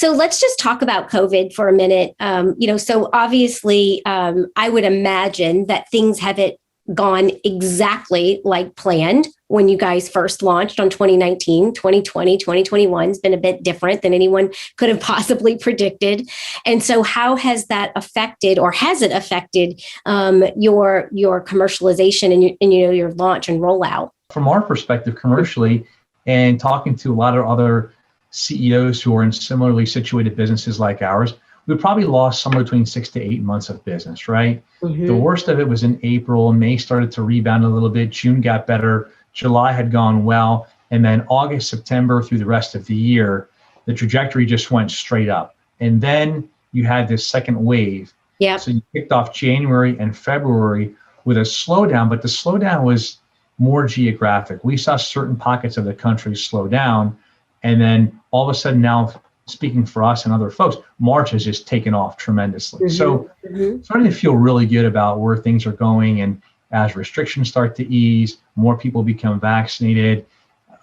So let's just talk about COVID for a minute. So obviously, I would imagine that things haven't gone exactly like planned when you guys first launched on 2019, 2020, 2021 has been a bit different than anyone could have possibly predicted. And so how has that affected, or has it affected your commercialization and your launch and rollout? From our perspective commercially, and talking to a lot of other CEOs who are in similarly situated businesses like ours, we probably lost somewhere between 6 to 8 months of business, right? Mm-hmm. The worst of it was in April. May started to rebound a little bit. June got better. July had gone well. And then August, September, through the rest of the year, the trajectory just went straight up. And then you had this second wave. Yeah. So you kicked off January and February with a slowdown, but the slowdown was more geographic. We saw certain pockets of the country slow down. And then all of a sudden now, speaking for us and other folks, March has just taken off tremendously. Mm-hmm. So starting to feel really good about where things are going. And as restrictions start to ease, more people become vaccinated,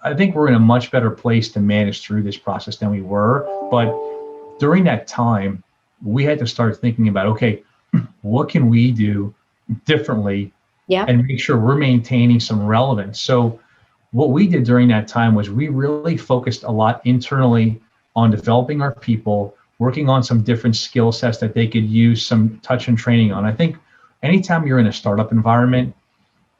I think we're in a much better place to manage through this process than we were. But during that time, we had to start thinking about, okay, what can we do differently and make sure we're maintaining some relevance? So what we did during that time was we really focused a lot internally on developing our people, working on some different skill sets that they could use some touch and training on. I think anytime you're in a startup environment,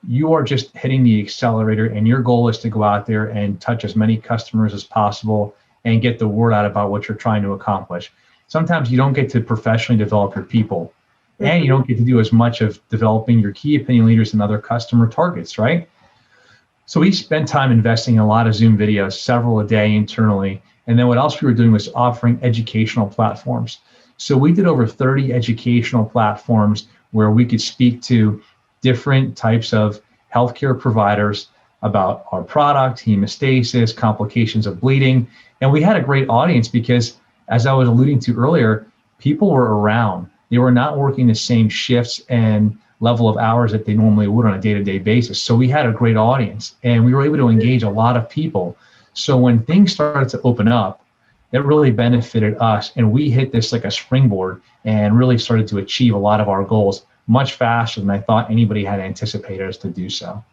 you are just hitting the accelerator, and your goal is to go out there and touch as many customers as possible and get the word out about what you're trying to accomplish. Sometimes you don't get to professionally develop your people, and you don't get to do as much of developing your key opinion leaders and other customer targets, right? So we spent time investing in a lot of Zoom videos, several a day internally. And then what else we were doing was offering educational platforms. So we did over 30 educational platforms where we could speak to different types of healthcare providers about our product, hemostasis, complications of bleeding. And we had a great audience because, as I was alluding to earlier, people were around. They were not working the same shifts and level of hours that they normally would on a day-to-day basis. So we had a great audience, and we were able to engage a lot of people. So when things started to open up, it really benefited us, and we hit this like a springboard and really started to achieve a lot of our goals much faster than I thought anybody had anticipated us to do so.